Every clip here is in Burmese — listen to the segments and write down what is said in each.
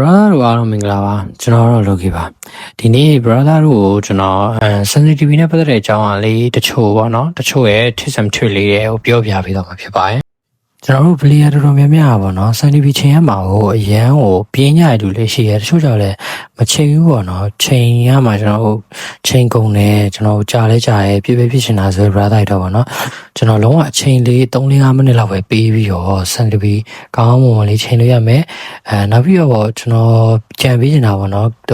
brother တို့အားလုံးမင်္ဂလာပါကျွန်တော်တော့လုပ်ခဲ့ပါဒီနေ့ brother တို့ကိုကျွန်တော်sensitivity နဲ့ပတ်သက်တဲ့အကြောင်းအလေးတချို့ပေါ့နော်တချို့ရဲ့ tips and trick လေးတွေကိုပြောပြပေးတော့မှာဖြစ်ပါတယ်ကျွန်တော်တို့ player တော်တော်များများပါနော် sensitivity ချိန်ရမှာကိုအရန်ကိုပြင်းညရတူလေးရှိရတချို့ကြောင့်လည်းမချိန်ဘူးပေါ့နော်ချိန်ရမှာကျွန်တော်တို့ချိန်ကုန်တယ်ကျွန်တော်ကြာလဲကြာရဲပြည့်ပြည့်ဖြစ်ရှင်တာဆို brother တော့ပေါ့နော်ကျွန်တော်လုံးဝအချိန်လေး3-5မိနစ်လောက်ပဲပေးပြီးတော့ sensitivity ကောင်းမွန်လေးချိန်လို့ရမယ်နောက်ပြီးတော့ကျွန်တော်ကြံပေးနေတာပေါ့နော်ဂ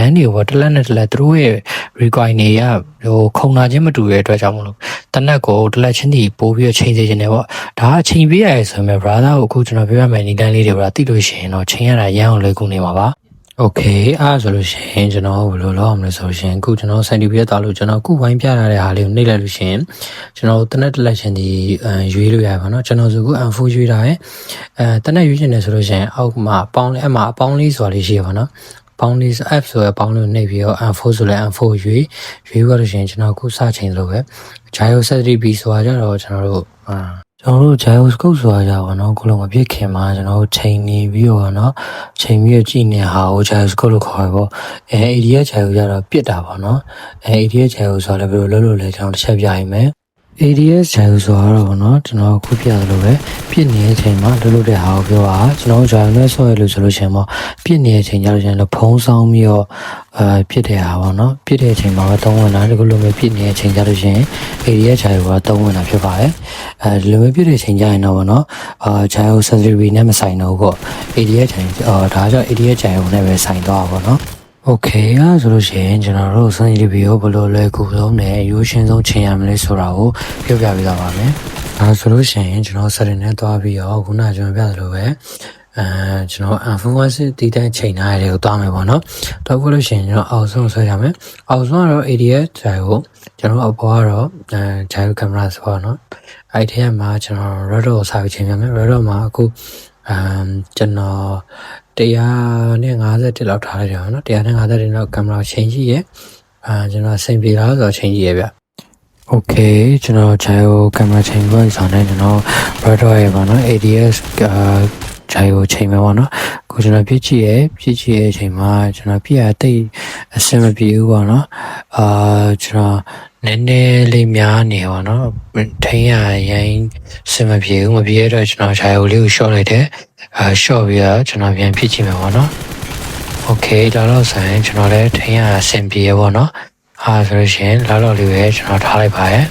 န်တွေပေါ့တစ်လက်နဲ့တစ်လက်သူတို့ရဲ့ require နေရဟိုခုံနာချင်းမတူတဲ့အတွက်ကြောင့်မလို့တနက်ကိုတစ်လက်ချင်းတီပိုးပြီးတော့ချိန်စေချင်တယ်ပေါ့ဒါအချိန်ပေးရတယ်ဆိုရင် brother ကိုအခုကျွန်တော်ပြောရမယ်ဒီတိုင်းလေးတွေဗျာသိလို့ရှိရင်တော့ချိန်ရတာရမ်းအောင်လေးကူနေမှာပါโอเคအားဆိုလို့ရှိရင်ကျွန်တော်ဘယ်လိုလုပ်အောင်လဲဆိုလို့ရှိရင်အခုကျွန်တော် sensitivity တောက်လို့ကျွန်တော်အခုဝိုင်းပြထားတဲ့ဟာလေးကိုနှိပ်လိုက်လို့ရှိရင်ကျွန်တော်တနက်တစ်လက်ချင်းဒီရွေးလို့ရပါတော့ကျွန်တော်ဆိုအခု M4 ရွေးထားတယ်တနက်ရွေးချင်တယ်ဆိုလို့ရှိရင်အောက်မှာအပေါင်းလေးအမှအပေါင်းလေးဆိုတာလေးရှိရပါတော့ပေါင်းလေး F ဆိုရပေါင်းလေးနှိပ်ပြီးတော့ M4 ဆိုလဲ M4 ရွေးရလို့ရှိရင်ကျွန်တော်အခုစချိန်လို့ပဲ gyro sensitivity ဆိုတာကြတော့ကျွန်တော်တို့gyroscope ဆိုတာကြပါတော့ခုလုံးမဖြစ်ခင်မှာကျွန်တော်တို့ချိန်နေပြီးတော့เนาะချိန်ပြီးကြည့်နေဟာကို gyroscope လို့ခေါ်ရပေါ့ADS gyro ကြတော့ပြစ်တာပါเนาะADS gyro ဆိုတာလည်းဘယ်လိုလုပ်လို့လဲကျွန်တော်တစ်ချက်ပြရမယ်ADS gyro ဆိုတာတော့เนาะကျွန်တော်ခုပြရလို့ပဲပြစ်နေတဲ့အချိန်မှာလုပ်တဲ့ဟာကိုပြောတာကျွန်တော် gyro နဲ့ဆော့ရလို့ဆိုလို့ရှိရင်ပေါ့ပြစ်နေတဲ့အချိန်ကြလို့ရှိရင်ဖုံးဆောင်ပြီးတော့ပြစ်တဲ့ဟာပေါ့เนาะပြစ်တဲ့အချိန်မှာသုံးဝင်တာဒီလိုမျိုးပြစ်နေတဲ့အချိန်ကြလို့ရှိရင် ADS gyro ကသုံးဝင်တာဖြစ်ပါတယ်ဒီလိုမျိုးပြစ်တဲ့အချိန်ကြရင်တော့ပေါ့เนาะgyro sensitivity နဲ့မဆိုင်တော့ဘူးပေါ့ ADS gyro ဒါကြောင့် ADS gyro နဲ့ပဲဆိုင်သွားပါပေါ့เนาะโอเคအားဆိုလို့ရှိရင်ကျွန်တော်တို့ sensitivity ကိုဘယ်လိုလဲကူဆုံးနဲ့ရိုးရှင်းဆုံးချိန်ရမလဲဆိုတာကိုပြောပြပေးသွားပါမယ်ဒါဆိုလို့ရှိရင်ကျွန်တော် setting နဲ့တွားပြီးတော့ခုနကကျွန်တော်ပြသလိုပဲကျွန်တော် influence တီးတဲ့ချိန်သားတွေကိုတွားမယ်ပေါ့နော်တော့ခုလို့ရှိရင်ကျွန်တော်အောက်ဆုံးဆွဲရမယ်အောက်ဆုံးကတော့ ADS gyro ကျွန်တော်အပေါ်ကတော့gyro camera ဆိုတော့နော်အဲ့ဒီထဲမှာကျွန်တော် red dot ကိုစာပြီးချိန်ရမယ် red dot မှာအခုကျွန်တော်151လောက်ထားလိုက်တယ်နော်151လောက်ကင်မရာချိန်ကြည့်ရကျွန်တော်စိတ်ပြေလားဆိုတော့ချိန်ကြည့်ရဗျโอเคကျွန်တော်gyro camera ချိန်ဖို့ဆောင်နေကျွန်တော် red dot ရဲ့ပါနော် ADS gyro ချိန်မှာပေါ့နော်ကိုကျွန်တော်ပြည့်ကြည့်ရအချိန်မှာကျွန်တော်ပြည့်ရတိတ်အဆင်မပြေဘူးပေါ့နော်ကျွန်တော်နည်းနည်းလေးများနေပါတော့ထိန်းရရင်စင်မပြေဘူးမပြေတော့ကျွန်တော် gyro လေးကို short လိုက်တယ်short ပြီးတော့ကျွန်တော်ပြန်ဖြည့်ချင်မှာပေါ့နော်โอเคဒါတော့ဆိုရင်ကျွန်တော်လည်းထိန်းရအဆင်ပြေပေါ့နော်ဆိုလို့ရှိရင်လောက်လောက်လေးပဲကျွန်တော်ထားလိုက်ပါရယ်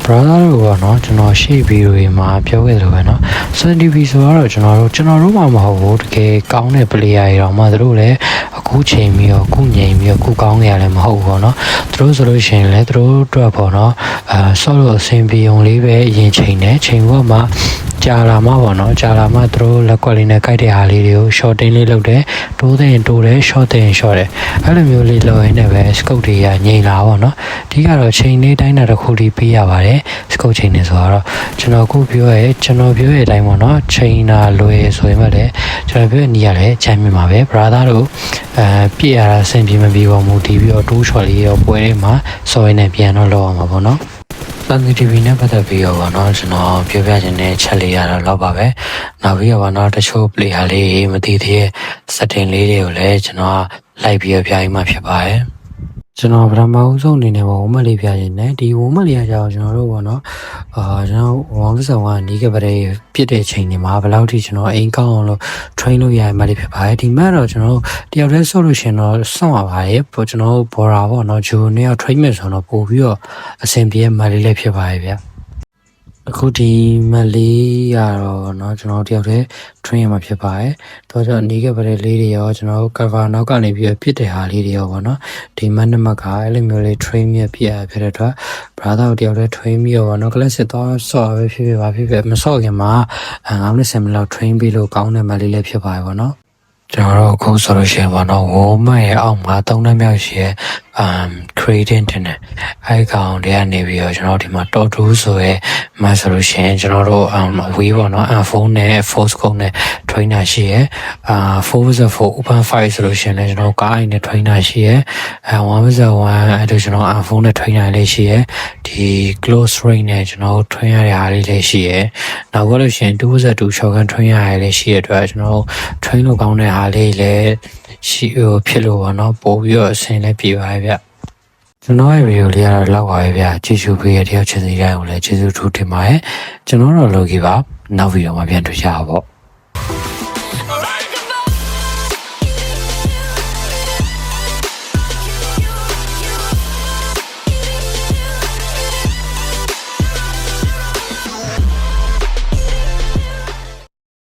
brother တို့ပေါ့နော်ကျွန်တော်ရှေ့ဗီဒီယိုတွေမှာပြောခဲ့သလိုပဲနော် sensitivity ဆိုတော့ကျွန်တော်တို့မှမဟုတ်ဘူးတကယ်ကောင်းတဲ့ player တွေတော့မှသူတို့လည်းအခုချိန်ပြီးတော့ခုငြိမ်ပြီးတော့ခုကောင်းနေရလည်းမဟုတ်ဘူးပေါ့နော်သူတို့ဆိုလို့ရှိရင်လည်းသူတို့အတွက်ပေါ့နော်ဆော့လို့အဆင်ပြေုံလေးပဲအရင်ချိန်တယ်ချိန်ဖို့မှကြာလာမှပေါ့နော်ကြာလာမှသူတို့လက်ကွက်လေးနဲ့ကိုက်တဲ့ဟာလေးတွေကို shorting လေးလုပ်တယ်တိုးတဲ့ရင်တိုးတယ် short တဲ့ရင် short တယ်အဲ့လိုမျိုးလေးလုပ်ရင်းနဲ့ပဲ scope တွေကငြိမ်လာပေါ့နော်အဓိကတော့ချိန်လေးတိုင်းတာတစ်ခုလေးပေးရပါတယ် scope ချိန်နေဆိုတော့ကျွန်တော်ပြောရဲ့အတိုင်းပေါ့နော်ချိန်တာလွယ်ဆိုရင်လည်းကျွန်တော်ပြောနေရလဲချမ်းမြင်ပါပဲ brother တို့ပြည့်ရတာအဆင်ပြေမပြေပါဘူးတီးပြီးတော့တိုးချော်လေးရောပွဲထဲမှာစော်ရင်းနဲ့ပြန်တော့လောက်အောင်ပါပေါ့နော်sensitivity နဲ့ပတ်သက်ပြီးတော့ဗောနော်ကျွန်တော်ပြောပြခြင်းနဲ့ချက်လေးရတော့လောက်ပါပဲနောက်ပြီးတော့ဗောနော်တချို့ player လေးမသိသေးတဲ့ setting လေးတွေကိုလည်းကျွန်တော်လိုက်ပြီးတော့ပြရမှာဖြစ်ပါတယ်ကျွန်တော်ပထမဆုံးအနေနဲ့ဝုံမလေးပြခြင်းနဲ့ဒီဝုံမလေးကကြောင့်ကျွန်တော်တို့ဗောနော်ကျွန်တော်ဝုံဆောင်ကနေကပရေပြစ်တဲ့ချိန်တွေမှာဘယ်လောက်ထိကျွန်တော်အိမ်ကောင်းအောင်လို့ train လုပ်ရမှလေးဖြစ်ပါတယ်ဒီမှာတော့ကျွန်တော်တယောက်တည်းဆော့လို့ရှင်တော့စောင့်ရပါတယ်ကျွန်တော်ဘော်ရာဗောနော်ဂျိုနဲ့ train မယ်ဆိုတော့ပို့ပြီးတော့အဆင်ပြေမှလေးလည်းဖြစ်ပါတယ်ဗျအခုဒီမလေးရတော့เนาะကျွန်တော်တယောက်တည်း train ရမှာဖြစ်ပါတယ်တော့ကျွန်တော်နေခဲ့ပါတဲ့လေးတွေရောကျွန်တော် cover နောက်ကနေပြီးပြစ်တဲ့ဟာလေးတွေရောပေါ့နော်ဒီမနမကအဲ့လိုမျိုးလေး train ရပြရဖြစ်တဲ့အတွက် brother တို့တယောက်တည်း train ပြီးတော့เนาะ class တော့ဆော့ပဲဖြစ်ပါဖြစ်မဆော့ခင်မှာ9မိနစ်10မိနစ်လောက် train ပြီးလို့ကောင်းတဲ့မလေးလည်းဖြစ်ပါတယ်ပေါ့နော်ကျွန်တော်တို့အခုဆိုလို့ရှိရင်ပေါ့နော်ဝုံမရဲ့အောက်မှာ3နှစ်မြောက်ရှိရဲ့ creating တင်တယ်အဲ့ကောင်တွေကနေပြီးတော့ကျွန်တော်ဒီမှာ top 2ဆိုရဲမှာဆိုလို့ရှိရင်ကျွန်တော်တို့အဝေးပေါ့နော် iPhone နဲ့ Force Code နဲ့ trainer ရှိရဲ4/4 open 5ဆိုလို့ရှိရင်လည်းကျွန်တော်ကားအိမ်နဲ့ trainer ရှိရဲ1/1အဲ့ဒါကျွန်တော် iPhone နဲ့ trainer လေးရှိရဲဒီ close range နဲ့ကျွန်တော် trainer ရလေးလေးရှိရဲနောက်ကလို့ရှိရင်2/2 shotgun trainer ရလေးရှိရတဲ့အတွက်ကျွန်တော် train လို့ကောင်းတဲ့အားလေးလည်းရှိဖြစ်လို့ပေါ့နော်ပို့ပြီးတော့အဆင်လည်းပြေပါရဲ့ဗျကျွန်တော်ရဲ့ video လေးကတော့လောက်ပါပဲဗျကျေးဇူးပေးရတဲ့တယောက်ချင်းစီတိုင်းကိုလည်းကျေးဇူးထူးတင်ပါတယ်ကျွန်တော်တော့ Logi ပါနောက် video မှာပြန်တွေ့ကြပါပေါ့